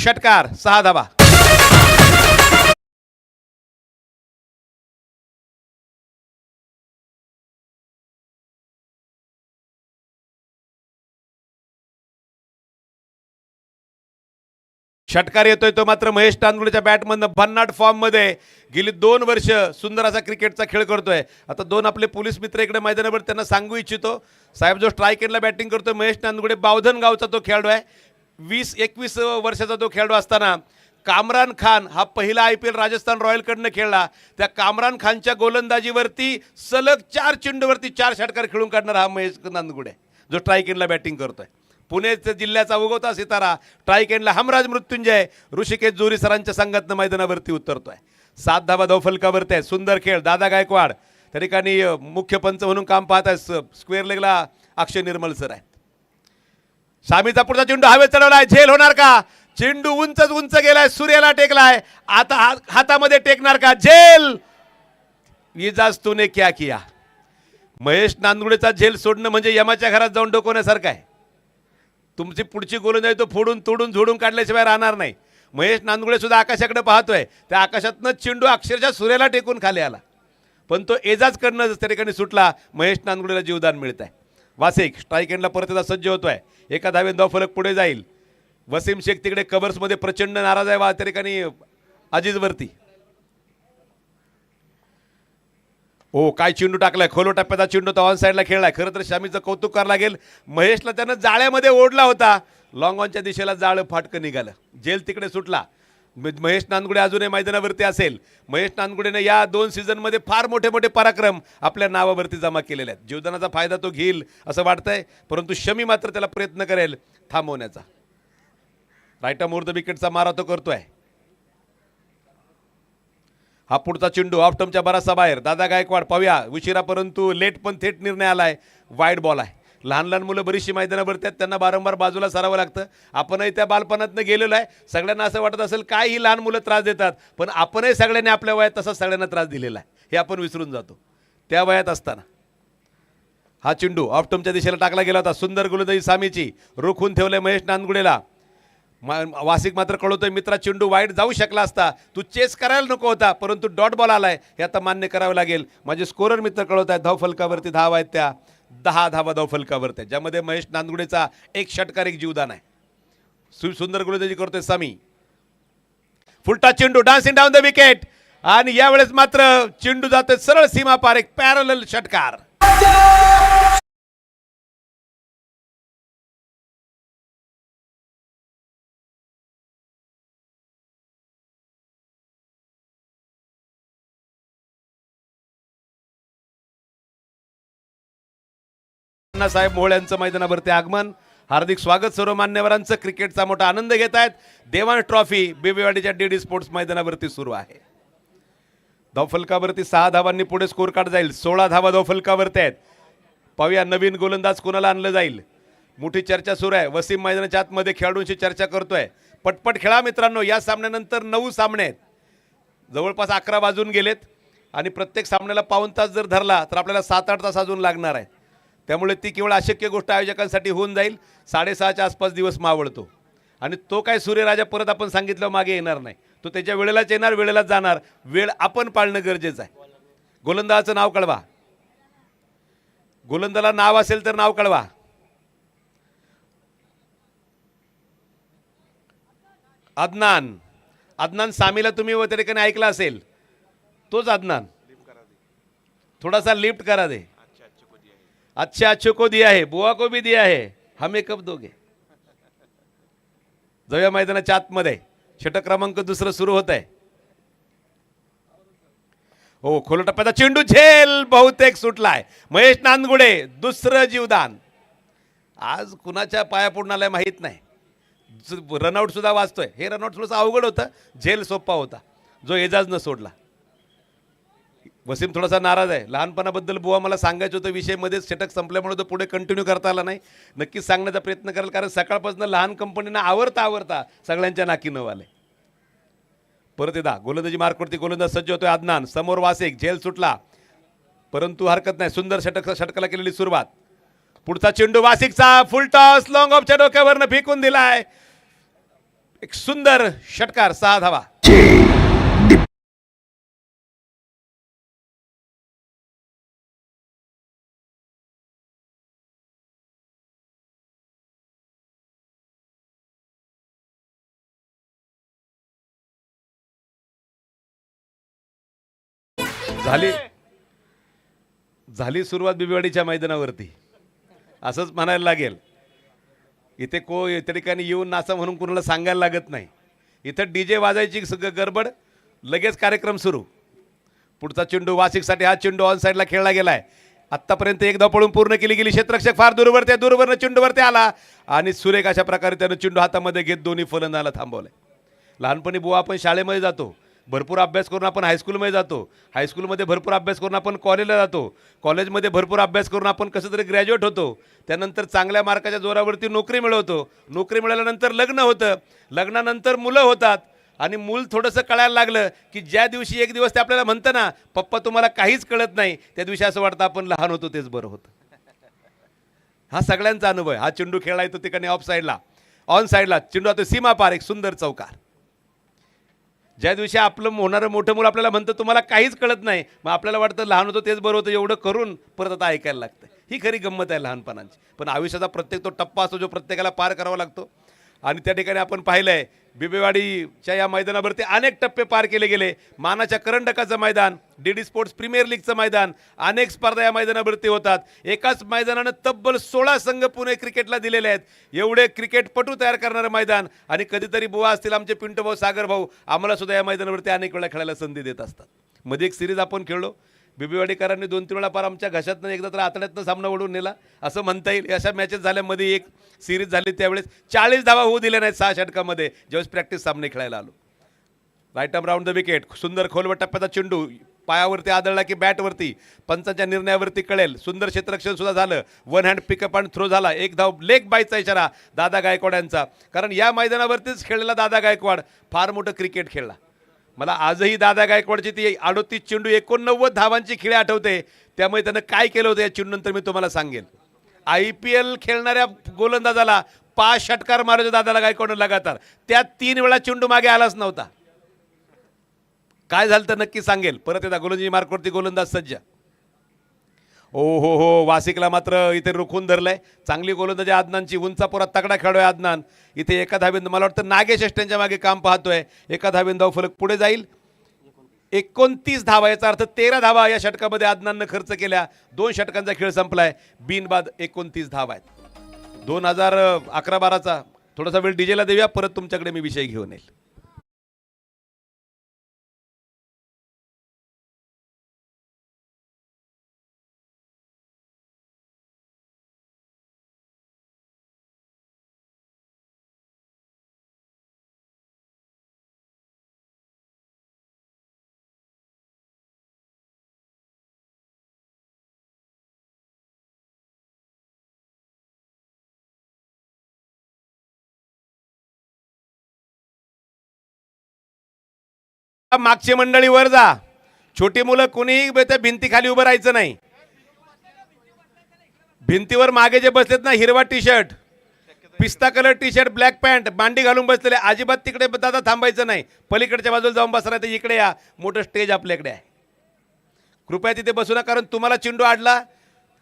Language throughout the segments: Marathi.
षटकार 6 धावा. षटकार येतोय तो मात्र महेश नांदगुडेच्या बॅटमधनं भन्नाट फॉर्म मध्ये गेली 2 वर्ष सुंदर असा क्रिकेटचा खेळ करतोय. आता 2 आपले पोलीस मित्र इकडे मैदानावर त्यांना सांगू इच्छितो साहेब, जो स्ट्राईक एंडला बॅटिंग करतोय महेश नांदगुडे बावधन गावचा तो खेळाडू आहे. 20-21 वर्षाचा तो खेळाडू असताना कामरान खान हा पहिला IPL राजस्थान रॉयलकडनं खेळला. त्या कामरान खानच्या गोलंदाजीवरती सलग 4 चेंडूवरती 4 षटकार खेळून काढणारा हा महेश नांदगुडे जो स्ट्राईक एंडला बॅटिंग करतोय. पुणे जिल्ह्याचा उगवता सितारा स्ट्राईक एंडला हमराज मृत्युंजय ऋषिकेश जोरी सरांच्या संघातनं मैदानावरती उतरतोय. 7 धावा धावफलकावरती आहे. सुंदर खेळ. दादा गायकवाड त्या ठिकाणी मुख्य पंच म्हणून काम पाहत आहे. स्क्वेअर लेगला अक्षय निर्मल सर आहेत. शामीचा पुढचा चेंडू हवेत चढवलाय. झेल होणार का? चेंडू उंचच उंच गेलाय. सूर्याला टेकलाय. आता हातामध्ये टेकणार का? झेल. इजाज तूने क्या किया. महेश नांदगुडेचा झेल सोडणं म्हणजे यमाच्या घरात जाऊन डोकवण्यासारखं आहे. तुमची पुढची गोलंदाजी तो फोडून तोडून झोडून काढल्याशिवाय राहणार नाही. महेश नांदगुडे सुद्धा आकाशाकडे पाहतोय. त्या आकाशातनं चेंडू अक्षरशः सूर्याला टेकून खाली आला, पण तो एजाजकडनं त्या ठिकाणी सुटला. महेश नांदगुडेला जीवदान मिळत आहे. वासिक स्ट्राईक एंडला परत एकदा सज्ज होतोय. एका धावेत धावफलक पुढे जाईल. वसीम शेख तिकडे कव्हर्समध्ये प्रचंड नाराज आहे. त्या ठिकाणी अजीजवरती ओ काय चेंडू टाकलाय. खोलो टप्प्याचा चेंडू तो ऑन साईडला खेळलाय. खरं तर शामीचं कौतुक करावं लागेल. महेशला त्यानं जाळ्यामध्ये ओढला होता. लॉंग ऑनच्या दिशेला जाळं फाटकं निघालं. जेल तिकडे सुटला. महेश नांदगुडे अजूनही मैदानावरती असेल. महेश नांदगुडेने या 2 सीझनमध्ये फार मोठे मोठे पराक्रम आपल्या नावावरती जमा केलेले आहेत. जीवदानाचा फायदा तो घेईल असं वाटतंय, परंतु शमी मात्र त्याला प्रयत्न करेल थांबवण्याचा. राईट आर्म ओव्हर द विकेटचा मारा तो करतोय. हा पुढचा चेंडू ऑफ टर्मच्या बराचसा बाहेर. दादा गायकवाड पाहूया उशिरा परंतु लेट पण थेट निर्णय आलाय. वाईड बॉल आहे. लहान लहान मुलं बरीचशी मैदानावरती आहेत. त्यांना वारंवार बाजूला सारावं लागतं. आपणही त्या बालपणातनं गेलेलो आहे. सगळ्यांना असं वाटत असेल काय ही लहान मुलं त्रास देतात, पण आपणही सगळ्यांनी आपल्या वयात तसा सगळ्यांना त्रास दिलेला आहे हे आपण विसरून जातो. त्या वयात असताना हा चेंडू ऑफ टर्मच्या दिशेला टाकला गेला होता. सुंदर गोलंदाजी सामीची रोखून ठेवलंय महेश नांदगुडेला. वासिक मात्र कळवतोय मित्रा चेंडू वाईड जाऊ शकला असता, तू चेस करायला नको होता, परंतु डॉट बॉल आलाय हे आता मान्य करावं लागेल. माझे स्कोरर मित्र कळवत आहेत धावफलकावरती धावा आहेत त्या 10 धावा धावफलकावरती, ज्यामध्ये महेश नांदगुडेचा 1 षटकार 1 जीवदान आहे. सुंदर गोलंदाजी करतोय सामी. फुलटा चेंडू डान्सिंग डाऊन द विकेट आणि यावेळेस मात्र चेंडू जातोय सरळ सीमा पार. एक पॅरलल षटकार. साहेब मोहोळ यांचं मैदानावरती आगमन. हार्दिक स्वागत. सर्व मान्यवरांचं. क्रिकेटचा मोठा आनंद घेत आहेत. देवान ट्रॉफी बेबीवाडीच्या DD स्पोर्ट्स मैदानावरती सुरू आहे. धावफलकावरती 6 धावांनी पुढे स्कोर कार्ड जाईल. 16 धावा धावफलकावरती आहेत. पाहूया नवीन गोलंदाज कोणाला आणलं जाईल. मोठी चर्चा सुरू आहे. वसीम मैदानाच्या आतमध्ये खेळाडूंशी चर्चा करतोय. पटपट खेळा मित्रांनो. या सामन्यानंतर 9 सामने आहेत. जवळपास 11 वाजून गेलेत आणि प्रत्येक सामन्याला पाऊण तास जर धरला तर आपल्याला 7-8 तास अजून लागणार आहे. त्यामुळे ती केवळ अशक्य गोष्ट आयोजकांसाठी होऊन जाईल. 6:30च्या आसपास दिवस मावळतो आणि तो काय सूर्यराजा परत आपण सांगितलं मागे येणार नाही. तो त्याच्या वेळेलाच येणार, वेळेलाच जाणार. वेळ आपण पाळणं गरजेचं आहे. गोलंदाजाचं नाव कळवा. गोलंदाला नाव असेल तर नाव कळवा. अदनान. अदनान सामीला तुम्ही व त्या ठिकाणी ऐकला असेल. तोच अदनान. थोडासा लिफ्ट करा दे. अच्छा अच्छो को दिया है, बुआ को भी दिया है, हमें कब दोगे. जाऊया मैदानाच्या आतमध्ये. षटक क्रमांक 2 सुरू होत आहे. हो खोल टप्प्याचा चेंडू झेल बहुतेक सुटलाय. महेश नांदगुडे 2रं जीवदान. आज कुणाच्या पाया पडून आलाय माहीत नाही. रनआउट सुद्धा वाचतोय. हे रनआउट थोडंसं अवघड होतं. झेल सोपा होता जो एजाज न सोडला. वसीम थोडासा नाराज आहे. लहानपणाबद्दल बुवा मला सांगायचं होतं विषय मध्येच षटक संपल्यामुळे तो पुढे कंटिन्यू करता आला नाही. नक्कीच सांगण्याचा प्रयत्न करेल, कारण सकाळपासून लहान कंपनीना आवरता सगळ्यांच्या नाकी नऊ आले. परत एकदा गोलंदाजी मार्कवरती गोलंदाज सज्ज होतोय. अदनान समोर वासिक. झेल सुटला परंतु हरकत नाही. सुंदर षटकाला केलेली सुरुवात. पुढचा चेंडू वासिकचा. फुल टॉस लॉंग ऑफच्या डोक्यावरनं फेकून दिलाय. एक सुंदर षटकार, 6 धावा. झाली झाली सुरुवात बिबवेवाडीच्या मैदानावरती, असंच म्हणायला लागेल. इथे त्या ठिकाणी येऊन नाचा म्हणून कुणाला सांगायला लागत नाही. इथं डीजे वाजायची गडबड, लगेच कार्यक्रम सुरू. पुढचा चेंडू वासिकसाठी, हा चेंडू ऑन साईडला खेळला गेलाय. आत्तापर्यंत एक धाव पळून पूर्ण केली गेली. क्षेत्ररक्षक फार दूरवरनं चेंडूवरती आला आणि सुरेख अशा प्रकारे त्यानं चेंडू हातामध्ये घेत दोन्ही फलंदाजाला थांबवलंय. लहानपणी बुवा आपण शाळेमध्ये जातो, भरपूर अभ्यास करून आपण हायस्कूलमध्ये जातो, हायस्कूलमध्ये भरपूर अभ्यास करून आपण कॉलेजला जातो, कॉलेजमध्ये भरपूर अभ्यास करून आपण कसं तरी ग्रॅज्युएट होतो, त्यानंतर चांगल्या मार्काच्या जोरावरती नोकरी मिळवतो, नोकरी मिळाल्यानंतर लग्न होतं, लग्नानंतर मुलं होतात आणि मूल थोडंसं कळायला लागलं की ज्या दिवशी एक दिवस ते आपल्याला म्हणतं ना, पप्पा तुम्हाला काहीच कळत नाही, त्या दिवशी असं वाटतं आपण लहान होतो तेच बरं होतं. हा सगळ्यांचा अनुभव आहे. हा चेंडू खेळला येतो ठिकाणी ऑफ साईडला, ऑन साईडला चेंडू आता सीमा पार, एक सुंदर चौकार. ज्या दिवशी आपलं होणारं मोठं मुलं आपल्याला म्हणतं तुम्हाला काहीच कळत नाही, मग आपल्याला वाटतं लहान होतं तेच बरं होतं, एवढं करून परत आता ऐकायला लागतं. ही खरी गंमत आहे लहानपणाची. पण आयुष्याचा प्रत्येक तो टप्पा असतो जो प्रत्येकाला पार करावा लागतो. आणि त्या ठिकाणी आपण पाहिलं आहे बिबवेवाडीच्या या मैदानावरती अनेक टप्पे पार केले गेले. मानाच्या करंडकाचं मैदान, DD स्पोर्ट्स प्रीमियर लीगचं मैदान, अनेक स्पर्धा या मैदानावरती होतात. एकाच मैदानानं तब्बल 16 संघ पुणे क्रिकेटला दिलेले आहेत. एवढे क्रिकेटपटू तयार करणारं मैदान. आणि कधीतरी बुवा असतील आमचे पिंटू भाऊ, सागर भाऊ, आम्हाला सुद्धा या मैदानावरती अनेक वेळा खेळायला संधी देत असतात. मध्ये एक सिरीज आपण खेळलो, बिबवेवाडीकरांनी 2-3 वेळा पार आमच्या घशातनं एकदा तर आतड्यातनं सामना ओढून नेला असं म्हणता येईल. अशा मॅचेस झाल्यामध्ये एक सिरीज झाली त्यावेळेस 40 धावा होऊ दिल्या नाहीत 6 षटकामध्ये, ज्यावेळेस प्रॅक्टिस सामने खेळायला आलो. Right arm round the wicket, सुंदर खोलवर टप्प्याचा चेंडू पायावरती आदळला की बॅटवरती पंचांच्या निर्णयावरती कळेल. सुंदर क्षेत्ररक्षण सुद्धा झालं, वन हँड पिकअप आणि थ्रो झाला. एक धाव लेग बायचा इशारा दादा गायकवाड यांचा, कारण या मैदानावरतीच खेळलेला दादा गायकवाड फार मोठं क्रिकेट खेळला. मला आजही दादा गायकवाडची ती 38 चेंडू 89 धावांची खेळी आठवते. त्यामुळे त्यानं काय केलं होतं या चेंडूनंतर मी तुम्हाला सांगेन. IPL खेळणाऱ्या गोलंदाजाला 5 षटकार मारायचे दादाला गायकवाड लगातार, त्यात 3 वेळा चेंडू मागे आलाच नव्हता. काय झालं तर नक्की सांगेल. परत एकदा गोलंदाजी मार्कवरती गोलंदाज सज्ज. ओ हो, वासिकला मात्र इथे रोखून धरलंय. चांगली गोलंदाजी आदनानची, उंचापुरात तगडा खेळतोय आदनान. इथे एका धावेनं मला वाटतं नागेश अष्टेंच्या मागे काम पाहतोय. एका धावेनं धाव फलक पुढे जाईल. 29 धावा, याचा अर्थ 13 धावा या षटकामध्ये आदनाननं खर्च केल्या. 2 षटकांचा खेळ संपलाय, बिनबाद 29 धावा आहेत. 2011-12चा थोडासा वेळ डीजेला देऊया, परत तुमच्याकडे मी विषय घेऊन येईल. मागची मंडळी वर जा, छोटी मुलं कोणीही त्या भिंतीखाली उभं राहायचं नाही. भिंतीवर मागे जे बसलेत ना, हिरवा टी शर्ट, पिस्ता colour T shirt, black pant, मांडी घालून बसलेले, अजिबात तिकडे दादा थांबायचं नाही. पलीकडच्या बाजूला जाऊन बसरा, तर इकडे या, मोठं स्टेज आपल्याकडे आहे. कृपया तिथे बसू नका, कारण तुम्हाला चेंडू आडला,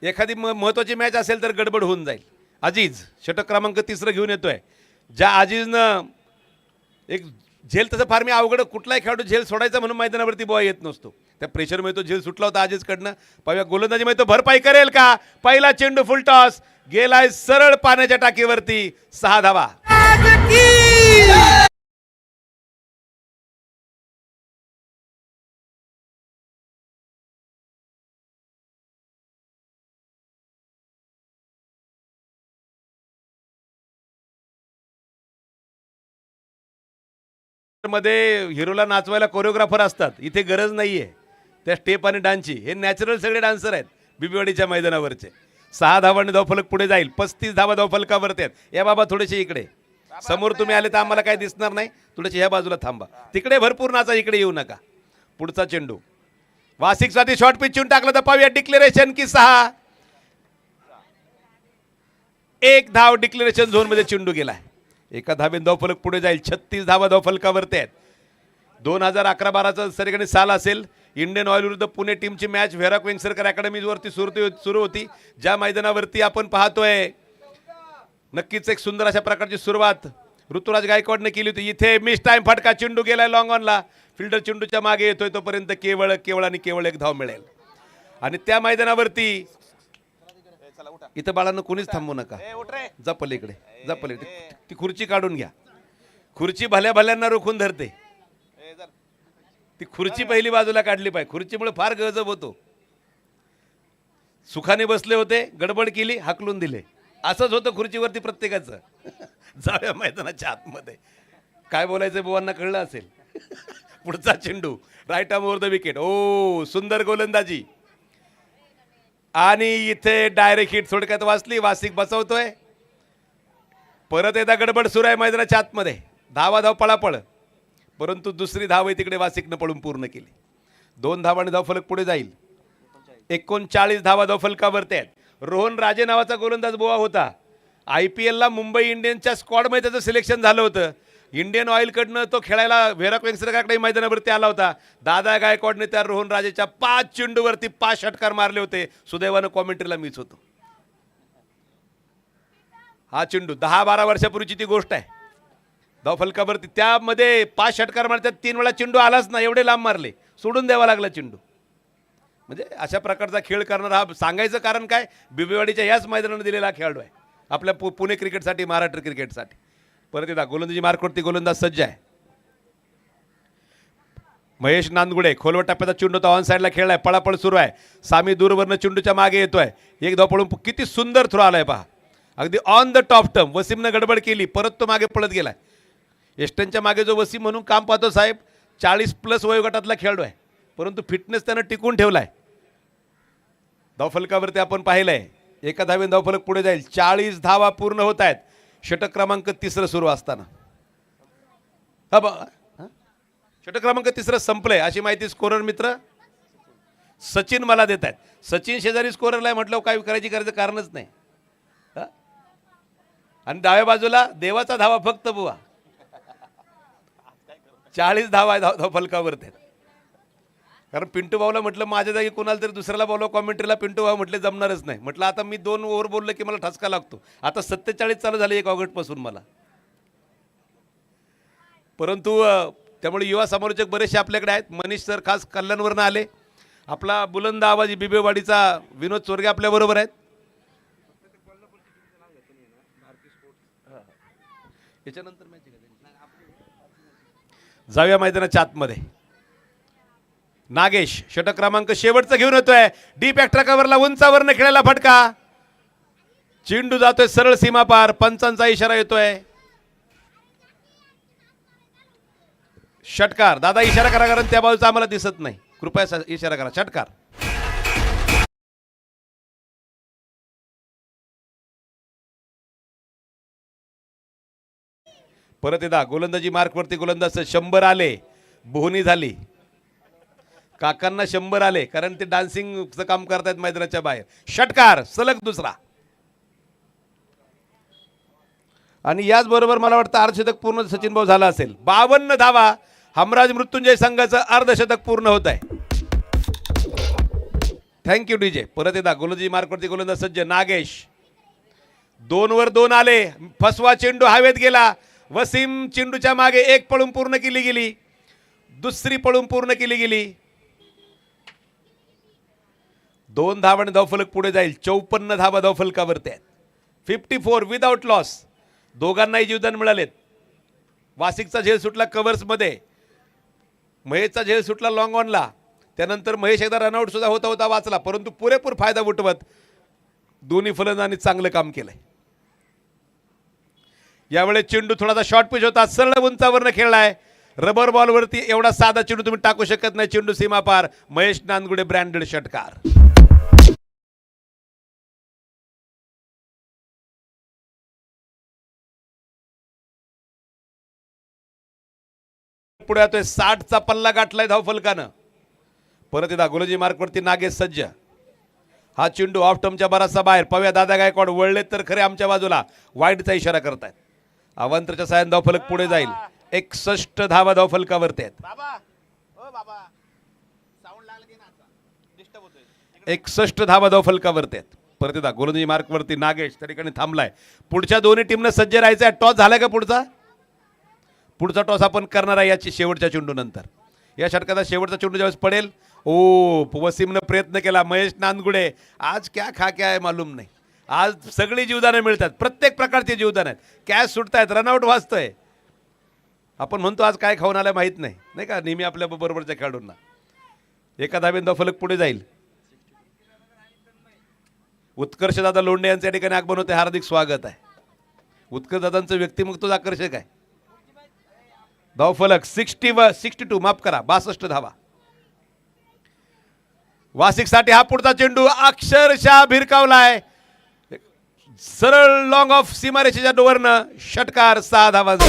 एखादी महत्त्वाची मॅच असेल तर गडबड होऊन जाईल. अजीज षटक क्रमांक 3 घेऊन येतोय. ज्या अजीजनं एक झेल, तसं फार मी अवघड कुठलाही खेळाडू झेल सोडायचा म्हणून मैदानावरती बोवा येत नसतो. त्या प्रेशरमुळे तो झेल सुटला होता अजीजकडनं. पाहूया गोलंदाजीमध्ये तो भरपाई करेल का. पहिला चेंडू फुल टॉस गेलाय सरळ पाण्याच्या टाकीवरती. 6 धावा. मध्ये हिरोला नाचवायला कोरिओग्राफर असतात, इथे गरज नाहीये त्या स्टेप आणि डान्सची. हे नॅचरल सगळे डान्सर आहेत बिबवेवाडीच्या मैदानावरचे. 6 धावांनी धावफलक पुढे जाईल. 35 धावा धावफलकावरती आहेत. या बाबा थोडेसे इकडे समोर तुम्ही आले तर आम्हाला काय दिसणार नाही, थोडेसे ह्या बाजूला थांबा. तिकडे भरपूर नाचा, इकडे येऊ नका. पुढचा चेंडू वासिकसाठी शॉर्ट पिचून टाकलं तर पाहूया डिक्लेरेशन की 6. 1 धाव डिक्लेरेशन झोन मध्ये चेंडू गेलाय. एका धावेन धावफलक पुढे जाईल. 36 धावा धावफलकावरती आहेत. 2011-12चा सरीकडे साल असेल. इंडियन ऑइल विरुद्ध पुणे टीमची मॅच व्हेरॉक वेंगसरकर अकॅडमीवरती सुरू होती. ज्या मैदानावरती आपण पाहतोय नक्कीच एक सुंदर अशा प्रकारची सुरुवात ऋतुराज गायकवाडने केली होती. इथे मिस टाइम फटका, चेंडू गेलाय लॉंग ऑनला. फिल्डर चेंडूच्या मागे येतोय तोपर्यंत केवळ आणि केवळ एक धाव मिळेल. आणि त्या मैदानावरती इथं बाळांनो कोणीच थांबू नका. जा पलीकडे, जा पलीकडे. ती खुर्ची काढून घ्या. खुर्ची भल्या भल्यांना रोखून धरते. ती खुर्ची पहिली बाजूला काढली पाहिजे. खुर्चीमुळे फार गजब होतो. सुखाने बसले होते, गडबड केली, हाकलून दिले. असंच होतं खुर्चीवरती प्रत्येकाचं. जाऊया मैदानाच्या आतमध्ये. काय बोलायचं बुवांना कळलं असेल. पुढचा चेंडू right arm over the wicket. ओ सुंदर गोलंदाजी. आणि इथे डायरेक्ट हिट थोडक्यात वाचली. वासिक बसवतोय. परत एकदा गडबड सुरू आहे मैदानाच्या आतमध्ये. धाव पळापळ. परंतु दुसरी धाव तिकडे वासिकनं पळून पूर्ण केली. 2 धावांनी धावफलक पुढे जाईल. 39 धावा धावफलकावरती आहेत. रोहन राजे नावाचा गोलंदाज बुवा होता. IPLला मुंबई इंडियन्सच्या स्क्वॉडमध्ये त्याचं सिलेक्शन झालं होतं. इंडियन ऑइलकडनं तो खेळायला व्हेरॉक वेंगसरकर मैदानावरती आला होता. दादा गायकवाडने त्या रोहन राजेच्या 5 चेंडूवरती 5 षटकार मारले होते. सुदैवानं कॉमेंट्रीला मीच होतो. हा चेंडू 10-12 वर्षापूर्वीची ती गोष्ट आहे. धावफलकावरती त्यामध्ये 5 षटकार मारतात. 3 वेळा चेंडू आलाच ना. एवढे लांब मारले, सोडून द्यावा लागला चेंडू. म्हणजे अशा प्रकारचा खेळ करणारा हा. सांगायचं कारण काय, बिबेवाडीच्या याच मैदानाने दिलेला खेळाडू आहे आपल्या पुणे क्रिकेटसाठी, महाराष्ट्र क्रिकेटसाठी. परत एकदा गोलंदाजी मार्कवरती गोलंदाज सज्ज आहे. महेश नांदगुडे खोलवर टप्प्याचा चेंडू तो ऑन साईडला खेळलाय. पळापळ सुरू आहे. सामी दूरवरनं चेंडूच्या मागे येतोय. एक धाव पळून किती सुंदर थ्रो आलाय पहा. अगदी ऑन द टॉप टर्म. वसीमनं गडबड केली, परत तो मागे पळत गेलाय. एस्टनच्या मागे जो वसीम म्हणून काम पाहतो साहेब, 40+ वयोगटातला खेळाडू आहे, परंतु फिटनेस त्यानं टिकून ठेवलाय. धावफलकावरती आपण पाहिलंय. एका धावेन धावफलक पुढे जाईल. 40 धावा पूर्ण होत आहेत. षटक क्रमांक 3 सुरू असताना षटक क्रमांक 3 संपलंय अशी माहिती स्कोरर मित्र सचिन मला देत आहेत. सचिन शेजारी स्कोररला म्हटलं काय करायची करायचं कारणच नाही. आणि डाव्या बाजूला देवाचा धावा फक्त बुवा. 40 धावा धावफलकावरती आहेत. कारण पिंटू भाऊला म्हटलं माझ्या जागी कोणाला तरी दुसऱ्याला बोलवा कॉमेंट्रीला. पिंटू भाऊ म्हटले जमणारच नाही. म्हटलं आता मी 2 ओव्हर बोललं की मला ठसका लागतो. आता 47 चालू झाले 1 ऑगस्टपासून मला. परंतु त्यामुळे युवा समालोचक बरेचसे आपल्याकडे आहेत. मनीष सर खास कल्याणवरनं आले. आपला बुलंद आवाजी बिबेवाडीचा विनोद चोरगे आपल्याबरोबर आहेत. याच्यानंतर जाऊया मैदानाच्या आतमध्ये. नागेश षटक क्रमांक शेवटचा घेऊन येतोय. डीप एक्स्ट्रा कव्हरला उंचावरनं खेळायला फटका. चेंडू जातोय सरळ सीमा पार. पंचांचा इशारा येतोय. षटकार. दादा इशारा करा कारण त्या बाजूचा आम्हाला दिसत नाही. कृपया इशारा करा. षटकार. परत एकदा गोलंदाजी मार्कवरती गोलंदाज 100 आले. बोहनी झाली. काकांना 100 आले कारण ते डान्सिंगचं काम करतायत मैदानाच्या बाहेर. षटकार सलग दुसरा. आणि याचबरोबर मला वाटतं अर्धशतक पूर्ण सचिन भाऊ झाला असेल. 52 धावा हमराज मृत्युंजय संघाचं अर्धशतक पूर्ण होत आहे. Thank you DJ. परत एकदा गोलंदाजी मार्कवरती गोलंदाज सज्ज. नागेश 2 वर 2 आले. फसवा चेंडू हवेत गेला. वसीम चेंडूच्या मागे 1 पळून पूर्ण केली गेली. दुसरी पळून पूर्ण केली गेली. 2 धावांनी धावफलक पुढे जाईल. 54 धावा धावफलकावरती आहेत. 54 विदाउट लॉस. दोघांनाही जीवदान मिळालेत. वासिकचा झेल सुटला कव्हर्समध्ये. महेशचा झेल सुटला लॉंग ऑनला. त्यानंतर महेश एकदा रनआउट सुद्धा होता होता वाचला, परंतु पुरेपूर फायदा उठवत दोन्ही फलंदाजांनी चांगलं काम केलंय. यावेळेस चेंडू थोडासा शॉर्ट पिच होता. सरळ उंचावरनं खेळलाय. रबर बॉलवरती एवढा साधा चेंडू तुम्ही टाकू शकत नाही. चेंडू सीमा पार. महेश नांदगुडे ब्रँडेड षटकार. पुढे येतोय. 60चा पल्ला गाठलाय धावफलकानं. परत एकदा गोलंदाजी मार्कवरती नागेश सज्ज. हा चेंडू ऑफ टर्मच्या बराचसा बाहेर. पव्या दादा गायकवाड वळले तर खरे आमच्या बाजूला. वाईडचा इशारा करतायत. अवांतरच्या साहाय्याने धावफलक पुढे जाईल. 61 धावा धावफलकावरती आहेत. 61 धावा धावफलकावरती आहेत. परत एकदा गोलंदाजी मार्कवरती नागेश त्या ठिकाणी थांबलाय. पुढच्या दोन्ही टीमनं सज्ज राहायचं आहे. टॉस झालाय का पुढचा टॉस आपण करणार आहे याची शेवटच्या चेंडू नंतर. या षटकाचा शेवटचा चेंडू ज्यावेळेस पडेल. वसीमनं प्रयत्न केला. महेश नांदगुडे आज क्या आहे मालूम नाही. आज सगळी जीवदानं मिळतात. प्रत्येक प्रकारची जीवदान आहेत. कॅच सुटतायत. रनआउट वाचतोय. आपण म्हणतो आज काय खाऊन आलं माहीत नाही का नेहमी आपल्या बरोबरच्या खेळाडूंना. एका धावेने धावफलक पुढे जाईल. उत्कर्ष दादा लोंढे यांच्या ठिकाणी आगमन होते. हार्दिक स्वागत आहे. उत्कर्ष दादांचं व्यक्तिमत्वच आकर्षक आहे. धावफलक 62 माफ करा 62 धावा. वासिकसाठी हा पुढचा चेंडू अक्षरशः भिरकावलाय. सरळ लॉंग ऑफ सीमारेषेच्या डोवरनं षटकार 6 धावांचा.